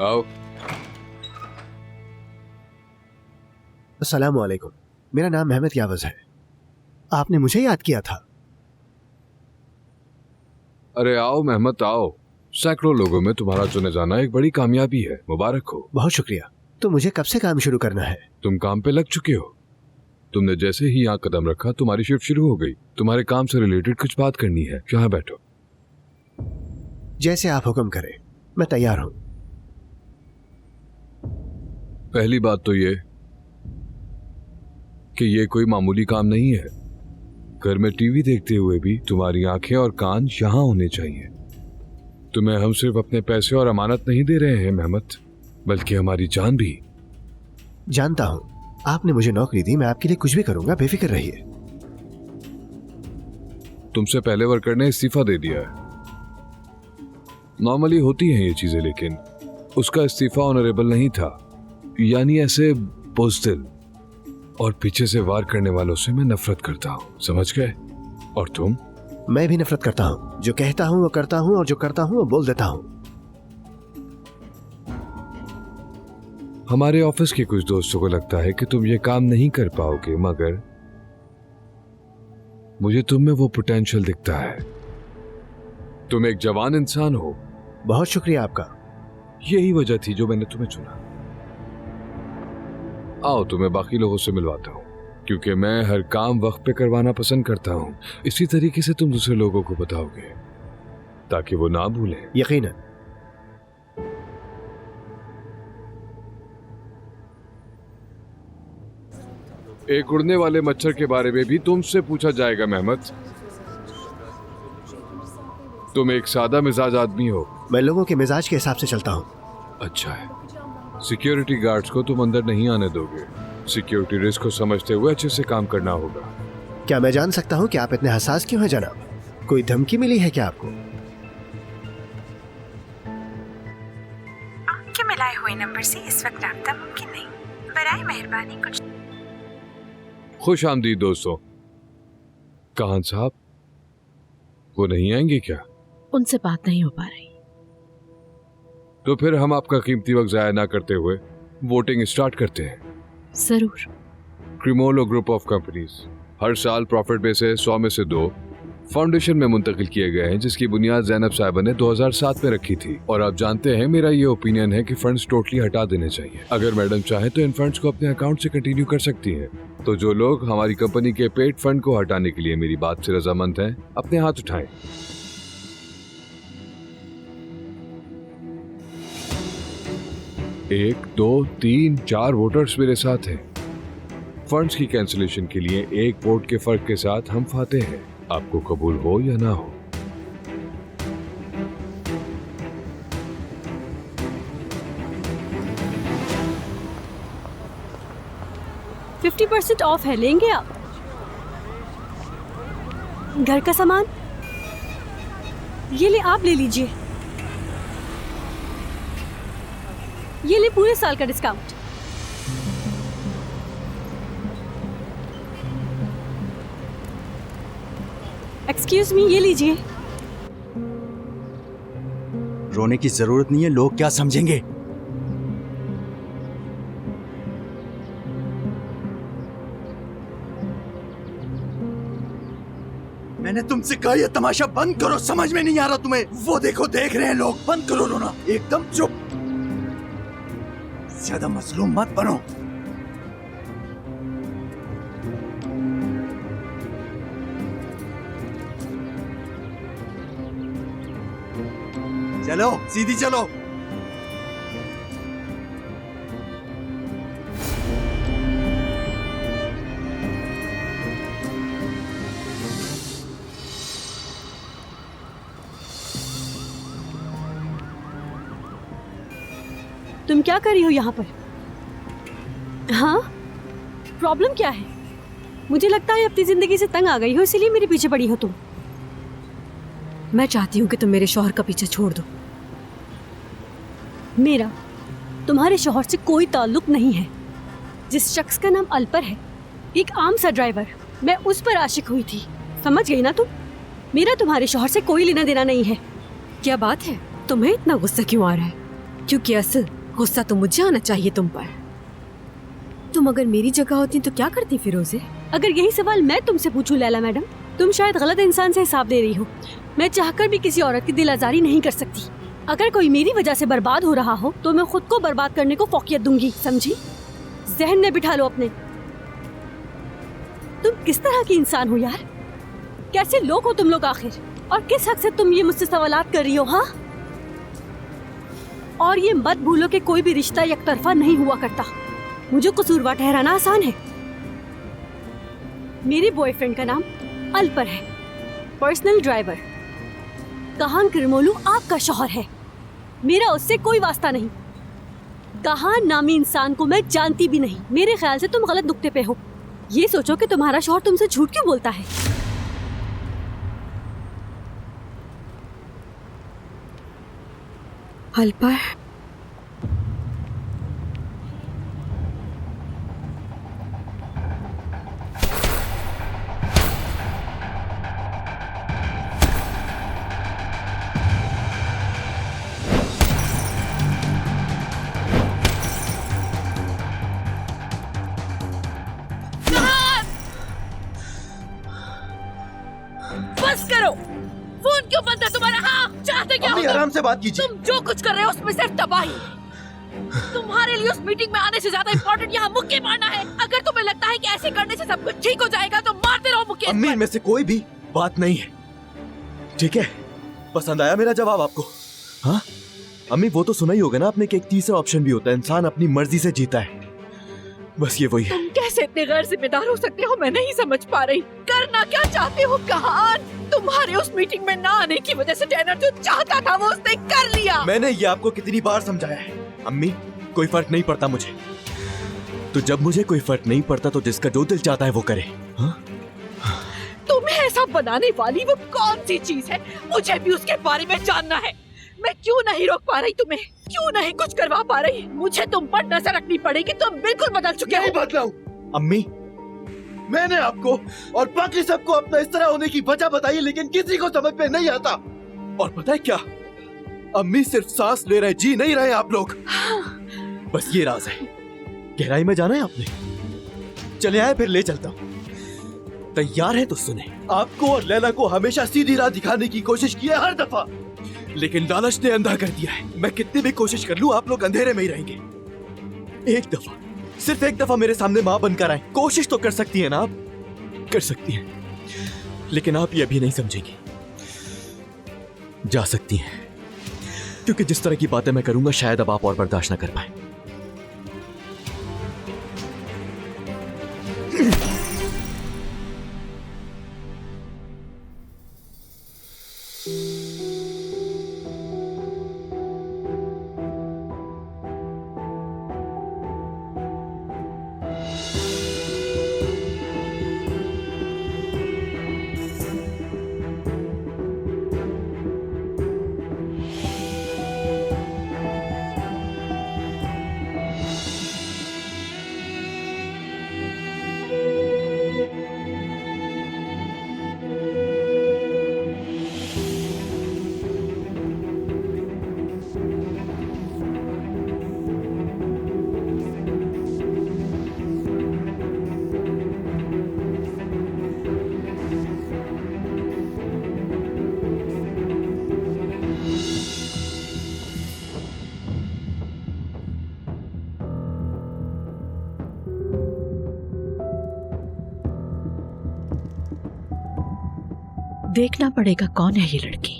आओ। अस्सलाम वालेकुम, मेरा नाम महमद यावज है। आपने मुझे याद किया था। अरे आओ मेहमत आओ, सैकड़ों लोगों में तुम्हारा चुने जाना एक बड़ी कामयाबी है, मुबारक हो। बहुत शुक्रिया। तो मुझे कब से काम शुरू करना है? तुम काम पे लग चुके हो। तुमने जैसे ही यहाँ कदम रखा तुम्हारी शिफ्ट शुरू हो गई। तुम्हारे काम से रिलेटेड कुछ बात करनी है, यहाँ बैठो। जैसे आप हुक्म करें, मैं तैयार हूँ। पहली बात तो ये कि ये कोई मामूली काम नहीं है। घर में टीवी देखते हुए भी तुम्हारी आंखें और कान यहाँ होने चाहिए। तुम्हें हम सिर्फ अपने पैसे और अमानत नहीं दे रहे हैं मेहमत, बल्कि हमारी जान भी। जानता हूँ, आपने मुझे नौकरी दी, मैं आपके लिए कुछ भी करूंगा, बेफिक्र रहिए। तुमसे पहले वर्कर ने इस्तीफा दे दिया है। नॉर्मली होती हैं ये चीजें, लेकिन उसका इस्तीफा ऑनरेबल नहीं था, यानी ऐसे बुज़दिल और पीछे से वार करने वालों से मैं नफरत करता हूँ, समझ गए? और तुम? मैं भी नफरत करता हूँ। जो कहता हूँ वो करता हूँ, और जो करता हूँ वो बोल देता हूँ। हमारे ऑफिस के कुछ दोस्तों को लगता है कि तुम ये काम नहीं कर पाओगे, मगर मुझे तुम में वो पोटेंशियल दिखता है। तुम एक जवान इंसान हो। बहुत शुक्रिया आपका। यही वजह थी जो मैंने तुम्हें चुना। आओ तुम्हें बाकी लोगों से मिलवाता हूँ, क्योंकि मैं हर काम वक्त पे करवाना पसंद करता हूँ। इसी तरीके से तुम दूसरे लोगों को बताओगे ताकि वो ना भूलें। यकीनन। एक उड़ने वाले मच्छर के बारे में भी तुमसे पूछा जाएगा मेहमत। तुम एक सादा मिजाज आदमी हो। मैं लोगों के मिजाज के हिसाब से चलता हूँ। अच्छा है। सिक्योरिटी गार्ड्स को तुम अंदर नहीं आने दोगे। सिक्योरिटी रिस्क को समझते हुए अच्छे से काम करना होगा। क्या मैं जान सकता हूँ कि आप इतने हसास क्यों हैं जनाब? कोई धमकी मिली है क्या आपको? आपके मिलाए हुए नंबर से इस वक्त रब्ता मुमकिन नहीं। बराए मेहरबानी कुछ। खुश आमदीद दोस्तों। काहन साहब वो नहीं आएंगे क्या? उनसे बात नहीं हो पा रही। तो फिर हम आपका कीमती वक्त जाया ना करते हुए वोटिंग स्टार्ट करते हैं। जरूर। क्रिमोलो ग्रुप ऑफ कंपनीज हर साल प्रॉफिट में से 100 में से 2 फाउंडेशन में मुंतकिल किए गए हैं, जिसकी बुनियाद ज़ैनब साहिबा ने 2007 में रखी थी। और आप जानते हैं मेरा ये ओपिनियन है कि फंड्स टोटली हटा देने चाहिए। अगर मैडम चाहे तो इन फंड्स को अपने अकाउंट से कंटिन्यू कर सकती हैं। तो जो लोग हमारी कंपनी के पेड फंड को हटाने के लिए मेरी बात से रजामंद हैं, अपने हाथ उठाएं। एक, 2, 3, 4 वोटर्स मेरे साथ हैं। फंड्स की कैंसिलेशन के लिए एक वोट के फर्क के साथ हम फाते हैं। आपको कबूल हो या ना हो। %50 ऑफ है, लेंगे आप? घर का सामान ये ले, आप ले लीजिए। ये ले पूरे साल का डिस्काउंट। एक्सक्यूज मी, ये लीजिए। रोने की जरूरत नहीं है, लोग क्या समझेंगे? मैंने तुमसे कहा ये तमाशा बंद करो, समझ में नहीं आ रहा तुम्हें? वो देखो, देख रहे हैं लोग। बंद करो रोना, एकदम चुप। ज्यादा मसलूम मत बनो। चलो सीधी चलो। तुम क्या कर रही हो यहाँ पर? हाँ, प्रॉब्लम क्या है? मुझे लगता है अपनी जिंदगी से तंग आ गई हो, इसीलिए मेरे पीछे पड़ी हो तुम। मैं चाहती हूँ कि तुम मेरे शौहर का पीछे छोड़ दो। मेरा तुम्हारे शौहर से कोई ताल्लुक नहीं है। जिस शख्स का नाम अलपर है, एक आम सा ड्राइवर, मैं उस पर आशिक हुई थी। समझ गई ना तुम? मेरा तुम्हारे शौहर से कोई लेना देना नहीं है। क्या बात है, तुम्हें इतना गुस्सा क्यों आ रहा है? क्योंकि असल गुस्सा तो मुझे आना चाहिए तुम पर। तुम अगर मेरी जगह होती तो क्या करती फिरोजे? अगर यही सवाल मैं तुमसे पूछूं लैला मैडम, तुम शायद गलत इंसान से हिसाब दे रही हो। मैं चाहकर भी किसी औरत की दिल आजारी नहीं कर सकती। अगर कोई मेरी वजह से बर्बाद हो रहा हो तो मैं खुद को बर्बाद करने को फौकियत दूंगी, समझी? जहन में बिठा लो अपने। तुम किस तरह की इंसान हो यार? कैसे लोग हो तुम लोग आखिर? और किस हक से तुम ये मुझसे सवालात कर रही हो? हाँ, और ये मत भूलो कि कोई भी रिश्ता एकतरफा नहीं हुआ करता। मुझे कसूरवार ठहराना आसान है। मेरे बॉयफ्रेंड का नाम अलपर है, पर्सनल ड्राइवर। कहान किरमोलू आपका शौहर है। मेरा उससे कोई वास्ता नहीं। कहान नामी इंसान को मैं जानती भी नहीं। मेरे ख्याल से तुम गलत नुक्ते पे हो। ये सोचो कि तुम्हारा शौहर तुमसे झूठ क्यों बोलता है। अलपर, बस करो। फोन क्यों बंद है तुम्हारा? हाँ, चाहते क्या हो? आराम से बात कीजिए। तुम जो कुछ कर रहे हो उसमें सिर्फ तबाही है। तुम्हारे लिए उस मीटिंग में आने से ज्यादा इम्पोर्टेंट यहाँ मुक्के मारना है। अगर तुम्हें लगता है कि ऐसे करने से सब कुछ ठीक हो जाएगा तो मारते रहो मुक्के। अम्मी, में से कोई भी बात नहीं है, ठीक है? पसंद आया मेरा जवाब आपको? हाँ अम्मी, वो तो सुना ही होगा ना आपने कि एक तीसरा ऑप्शन भी होता है, इंसान अपनी मर्जी से जीता है। बस ये वही है। तुम कैसे इतने गैर जिम्मेदार हो सकते हो, मैं नहीं समझ पा रही। करना क्या चाहते हो कहान? तुम्हारे उस मीटिंग में ना आने की वजह से टैनर जो चाहता था वो उसने कर लिया। मैंने ये आपको कितनी बार समझाया है अम्मी, कोई फर्क नहीं पड़ता मुझे। तो जब मुझे कोई फर्क नहीं पड़ता तो जिसका जो दिल चाहता है वो करे। हाँ? तुम्हें ऐसा बनाने वाली वो कौन सी चीज है? मुझे भी उसके बारे में जानना है। मैं क्यों नहीं रोक पा रही तुम्हें? क्यों नहीं कुछ करवा पा रही? मुझे तुम पर नजर रखनी पड़ेगी। तुम बिल्कुल बदल चुके हो। नहीं बदलाऊं अम्मी, मैंने आपको और बाकी सबको अपना इस तरह होने की वजह बताई, लेकिन किसी को समझ में नहीं आता। और पता है क्या अम्मी, सिर्फ सांस ले रहे, जी नहीं रहे आप लोग। बस ये राज है। गहराई में जाना है आपने? चले आए, फिर ले चलता हूँ। तैयार है तो सुने। आपको और लैला को हमेशा सीधी राह दिखाने की कोशिश की है हर दफा, लेकिन लालच ने अंधा कर दिया है। मैं कितनी भी कोशिश कर लूं आप लोग अंधेरे में ही रहेंगे। एक दफा, सिर्फ एक दफा मेरे सामने मां बनकर आए। कोशिश तो कर सकती है ना आप? कर सकती हैं, लेकिन आप ये अभी नहीं समझेंगी। जा सकती हैं, क्योंकि जिस तरह की बातें मैं करूंगा शायद अब आप और बर्दाश्त ना कर पाए। देखना पड़ेगा कौन है ये लड़की।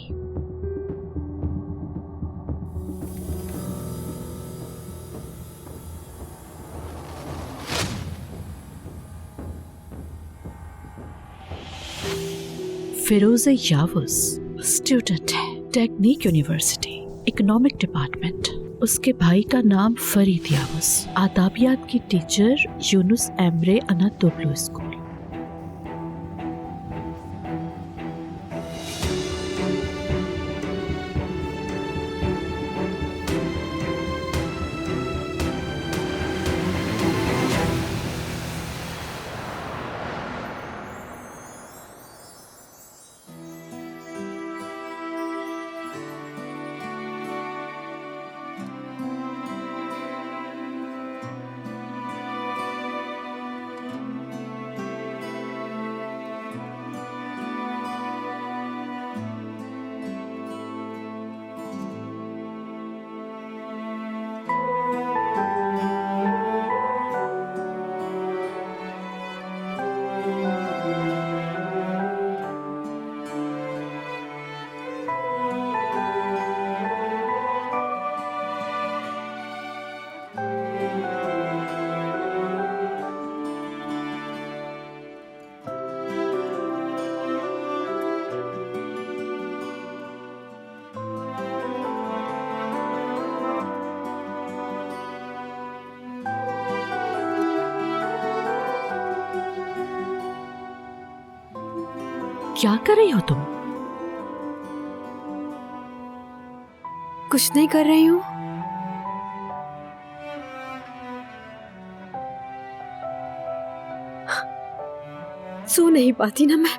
फिरोज़े यावुस स्टूडेंट है, टेक्निक यूनिवर्सिटी, इकोनॉमिक डिपार्टमेंट। उसके भाई का नाम फरीद यावुस, आदाबियात की टीचर, यूनुस एमरे अनातोग्लू स्कूल। क्या कर रही हो तुम? कुछ नहीं कर रही हूँ। सो नहीं पाती ना मैं।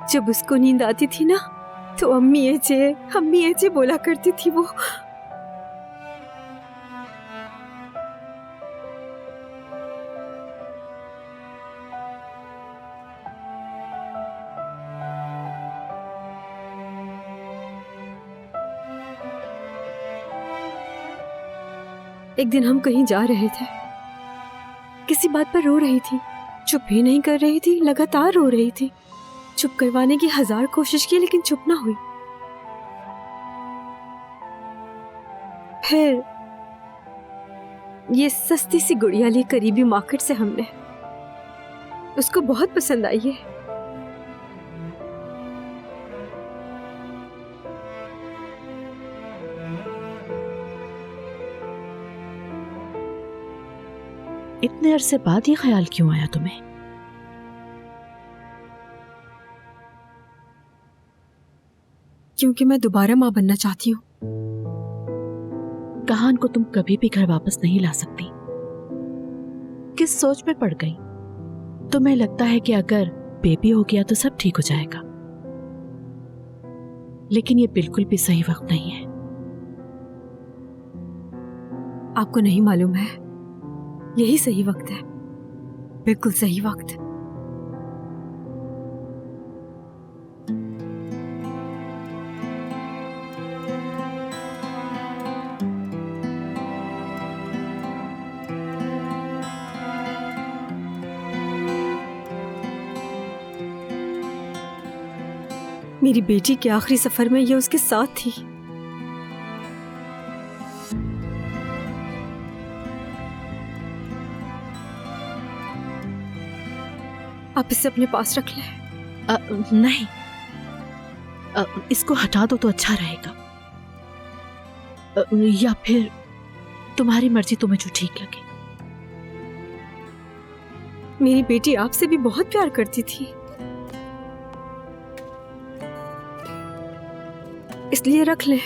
जब उसको नींद आती थी ना तो अम्मी ऐसे बोला करती थी वो। एक दिन हम कहीं जा रहे थे, किसी बात पर रो रही थी, चुप ही नहीं कर रही थी, लगातार रो रही थी। चुप करवाने की 1000 कोशिश की लेकिन चुप ना हुई। फिर ये सस्ती सी गुड़िया ली करीबी मार्केट से हमने। उसको बहुत पसंद आई है। इतने अरसे बाद ये ख्याल क्यों आया तुम्हें? क्योंकि मैं दोबारा माँ बनना चाहती हूँ। कहान को तुम कभी भी घर वापस नहीं ला सकती। किस सोच में पड़ गई? तुम्हें लगता है कि अगर बेबी हो गया तो सब ठीक हो जाएगा, लेकिन ये बिल्कुल भी सही वक्त नहीं है। आपको नहीं मालूम है, यही सही वक्त है, बिल्कुल सही वक्त। मेरी बेटी के आखिरी सफर में ये उसके साथ थी। आप इसे अपने पास रख लें। नहीं, इसको हटा दो तो अच्छा रहेगा। या फिर तुम्हारी मर्जी, तुम्हें जो ठीक लगे। मेरी बेटी आपसे भी बहुत प्यार करती थी, इसलिए रख ले।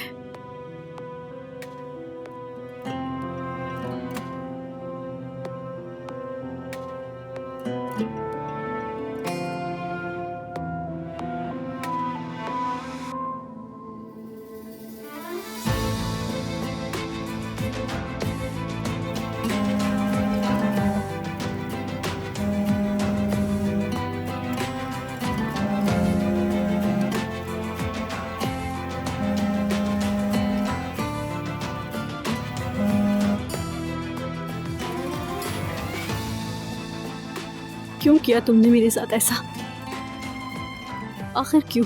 क्यों किया तुमने मेरे साथ ऐसा? आखिर क्यों?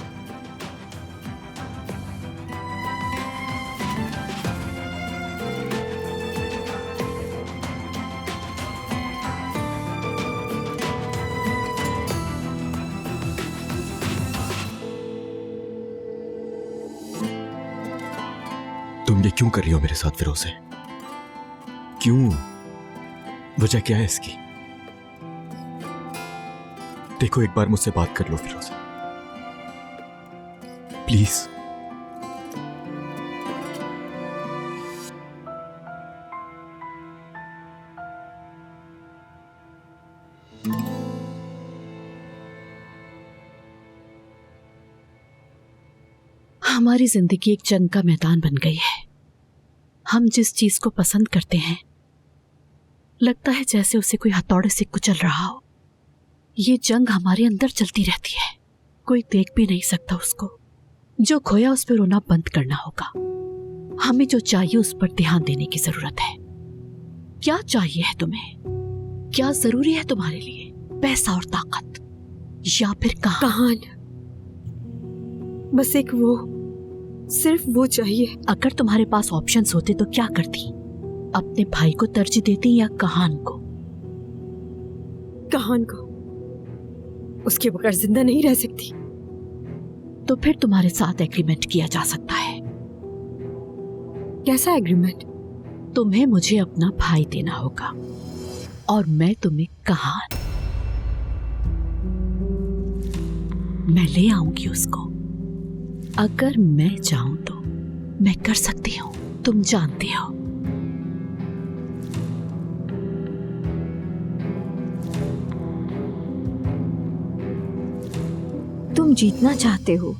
तुम ये क्यों कर रही हो मेरे साथ फिरोज़े? क्यों? वजह क्या है इसकी? देखो, एक बार मुझसे बात कर लो फिरोज़े, प्लीज। हमारी जिंदगी एक जंग का मैदान बन गई है। हम जिस चीज को पसंद करते हैं, लगता है जैसे उसे कोई हथौड़े से कुचल रहा हो। ये जंग हमारे अंदर चलती रहती है, कोई देख भी नहीं सकता उसको। जो खोया उस पर रोना बंद करना होगा। हमें जो चाहिए उस पर ध्यान देने की जरूरत है। क्या चाहिए है तुम्हें? क्या जरूरी है तुम्हारे लिए? पैसा और ताकत, या फिर कहान? बस एक वो, सिर्फ वो चाहिए। अगर तुम्हारे पास ऑप्शंस होते तो क्या करती? अपने भाई को तरजीह देती या कहान को? कहान को। उसके बगैर जिंदा नहीं रह सकती। तो फिर तुम्हारे साथ एग्रीमेंट किया जा सकता है। कैसा एग्रीमेंट? तुम्हें मुझे अपना भाई देना होगा और मैं तुम्हें कहान। मैं ले आऊंगी उसको। अगर मैं चाहूं तो मैं कर सकती हूँ, तुम जानती हो। तुम जीतना चाहते हो।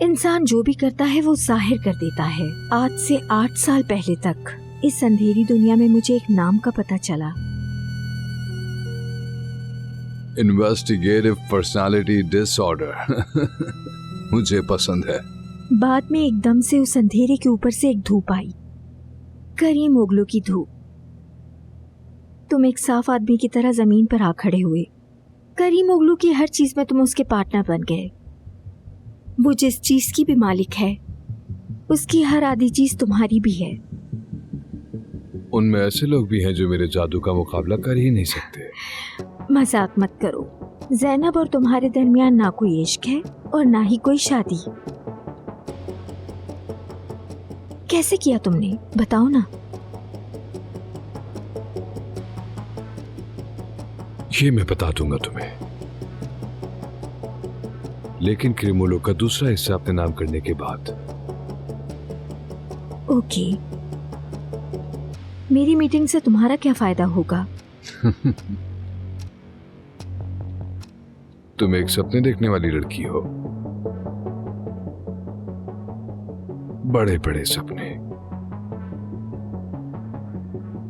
इंसान जो भी करता है वो जाहिर कर देता है। आज से 8 साल पहले तक इस अंधेरी दुनिया में मुझे एक नाम का पता चला। Investigative personality disorder. मुझे पसंद है। बाद में एकदम से उस अंधेरे के ऊपर से एक धूप आई, करीम ओगलो की धूप। तुम एक साफ आदमी की तरह जमीन पर आ खड़े हुए। करीम ओगलो की हर चीज में तुम उसके पार्टनर बन गए। वो जिस चीज की भी मालिक है, उसकी हर आधी चीज तुम्हारी भी है। उनमें ऐसे लोग भी हैं जो मेरे जादू का मुकाबला कर ही नहीं सकते। मजाक मत करो। ज़ैनब और तुम्हारे दरमियान ना कोई इश्क है और ना ही कोई शादी। कैसे किया तुमने, बताओ ना। ये मैं बता दूंगा तुम्हें, लेकिन क्रिमोलो का दूसरा हिस्सा अपने नाम करने के बाद। ओके, मेरी मीटिंग से तुम्हारा क्या फायदा होगा? तुम एक सपने देखने वाली लड़की हो, बड़े बड़े सपने।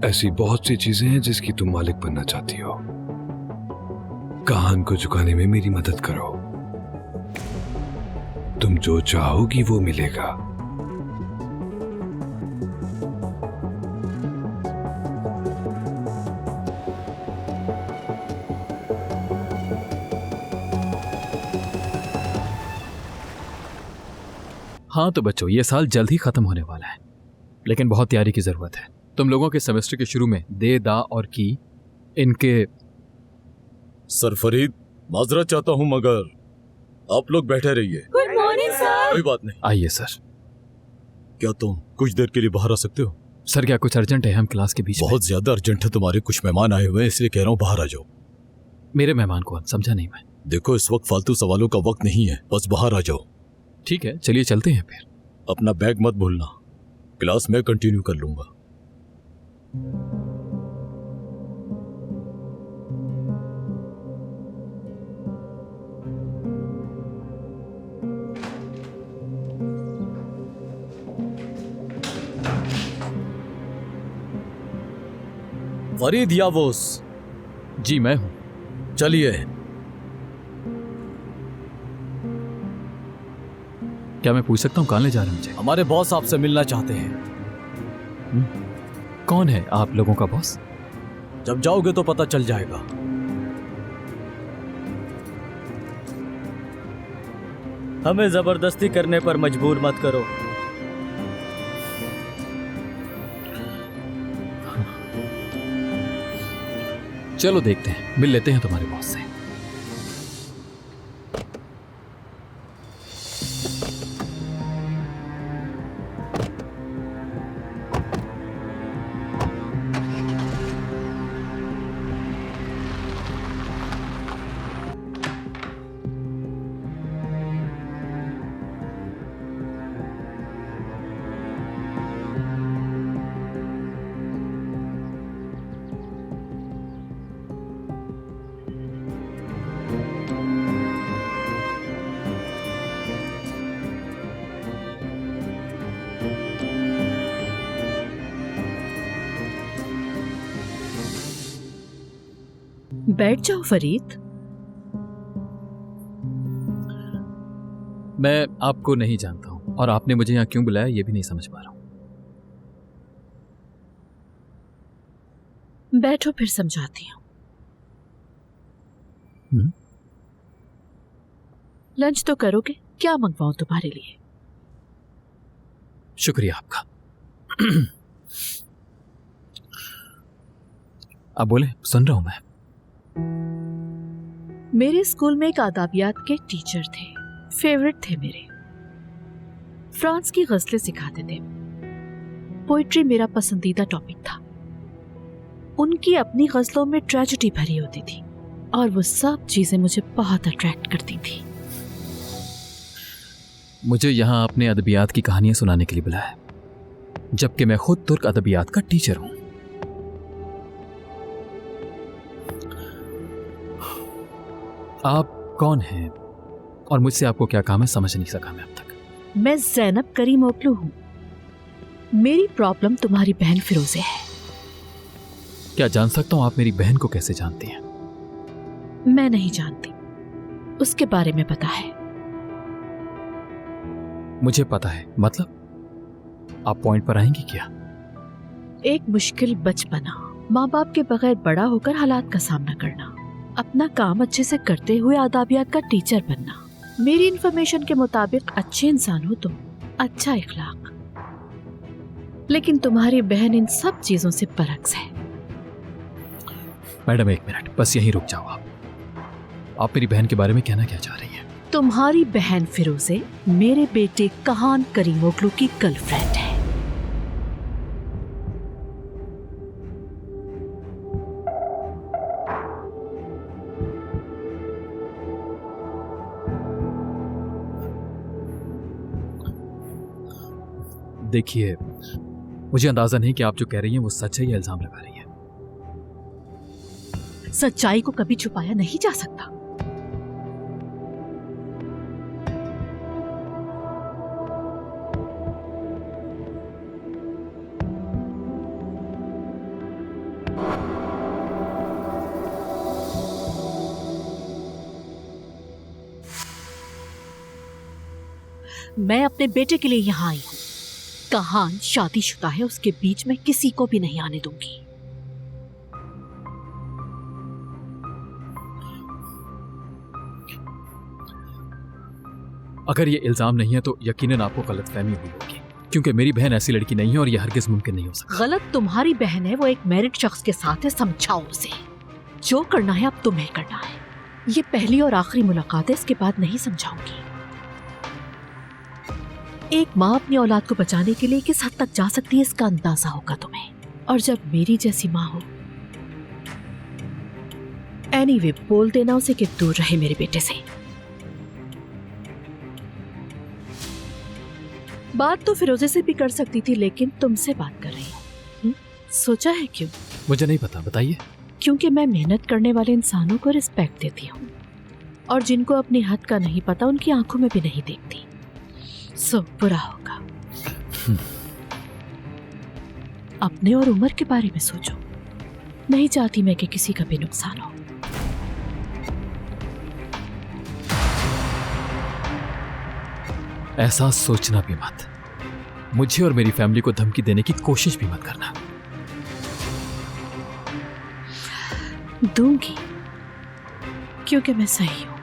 ऐसी बहुत सी चीजें हैं जिसकी तुम मालिक बनना चाहती हो। कान को झुकाने में मेरी मदद करो। तुम जो चाहोगी वो मिलेगा। हाँ तो बच्चों, ये साल जल्द ही खत्म होने वाला है, लेकिन बहुत तैयारी की जरूरत है। तुम लोगों के सेमेस्टर के शुरू में दे, दा और की इनके। सर फरीद, माजरत चाहता हूं मगर आप लोग बैठे रहिए। Good morning sir. कोई बात नहीं। आइए सर। क्या तुम कुछ देर के लिए बाहर आ सकते हो? सर क्या कुछ अर्जेंट है? हम क्लास के बीच बहुत ज्यादा अर्जेंट है। तुम्हारे कुछ मेहमान आए हुए हैं, इसलिए कह रहा हूँ बाहर आ जाओ। मेरे मेहमान कौन? समझा नहीं मैं। देखो, इस वक्त फालतू सवालों का वक्त नहीं है, बस बाहर आ जाओ। ठीक है, चलिए चलते हैं फिर। अपना बैग मत भूलना, क्लास में कंटिन्यू कर लूंगा। फरीद यावोस। जी मैं हूं। चलिए। क्या मैं पूछ सकता हूँ कहाँ ले जा रहे हैं मुझे? हमारे बॉस आपसे मिलना चाहते हैं। कौन है आप लोगों का बॉस? जब जाओगे तो पता चल जाएगा। हमें जबरदस्ती करने पर मजबूर मत करो। चलो देखते हैं, मिल लेते हैं तुम्हारे बॉस से। बैठ जाओ फरीद। मैं आपको नहीं जानता हूं और आपने मुझे यहां क्यों बुलाया ये भी नहीं समझ पा रहा हूं। बैठो, फिर समझाती हूँ। लंच तो करोगे? क्या मंगवाऊं तुम्हारे लिए? शुक्रिया आपका। आप बोले, सुन रहा हूं मैं। मेरे स्कूल में एक आदाबियात के टीचर थे, फेवरेट थे मेरे। फ्रांस की गजलें सिखाते थे। पोइट्री मेरा पसंदीदा टॉपिक था। उनकी अपनी गजलों में ट्रेजेडी भरी होती थी और वो सब चीजें मुझे बहुत अट्रैक्ट करती थी। मुझे यहाँ अपने अदबियात की कहानियां सुनाने के लिए बुलाया है, जबकि मैं खुद तुर्क अदबियात का टीचर हूं। आप कौन हैं और मुझसे आपको क्या काम है, समझ नहीं सका मैं अब तक। मैं ज़ैनब करीमोगलू हूँ। मेरी प्रॉब्लम तुम्हारी बहन फिरोजे है। क्या जान सकता हूं आप मेरी बहन को कैसे जानती हैं? मैं नहीं जानती, उसके बारे में पता है। मुझे पता है, मतलब आप पॉइंट पर आएंगी क्या? एक मुश्किल बचपना, माँ बाप के बगैर बड़ा होकर हालात का सामना करना, अपना काम अच्छे से करते हुए आदाबियात का टीचर बनना। मेरी इन्फॉर्मेशन के मुताबिक अच्छे इंसान हो तुम, अच्छा इखलाक, लेकिन तुम्हारी बहन इन सब चीजों से बरअक्स है। मैडम एक मिनट, बस यहीं रुक जाओ। आप मेरी बहन के बारे में कहना क्या चाह रही हैं? तुम्हारी बहन फिरोजे मेरे बेटे कहान करीमोगलू की गर्लफ्रेंड है। देखिए, मुझे अंदाजा नहीं कि आप जो कह रही हैं वो सच है या इल्जाम लगा रही हैं। सच्चाई को कभी छुपाया नहीं जा सकता। मैं अपने बेटे के लिए यहाँ आई हूँ। कहान शादीशुदा है, उसके बीच में किसी को भी नहीं आने दूंगी। अगर ये इल्जाम नहीं है तो यकीनन आपको गलतफहमी हुई होगी, क्योंकि मेरी बहन ऐसी लड़की नहीं है और यह हरगिज मुमकिन नहीं हो सकता। गलत तुम्हारी बहन है, वो एक मैरिड शख्स के साथ है, समझाओ उसे। जो करना है अब तुम्हें करना है। ये पहली और आखिरी मुलाकात है, इसके बाद नहीं समझाऊंगी। एक माँ अपनी औलाद को बचाने के लिए किस हद तक जा सकती है इसका अंदाजा होगा तुम्हें, और जब मेरी जैसी माँ हो। एनीवे, बोल देना उसे कि दूर रहे मेरे बेटे से। बात तो फिरोजे से भी कर सकती थी, लेकिन तुमसे बात कर रही हूँ। सोचा है क्यों? मुझे नहीं पता, बताइए। क्योंकि मैं मेहनत करने वाले इंसानों को रिस्पेक्ट देती हूँ, और जिनको अपनी हद का नहीं पता उनकी आंखों में भी नहीं देखती। सो बुरा होगा। अपने और उम्र के बारे में सोचो। नहीं चाहती मैं कि किसी का भी नुकसान हो। ऐसा सोचना भी मत। मुझे और मेरी फैमिली को धमकी देने की कोशिश भी मत करना। दूंगी, क्योंकि मैं सही हूं।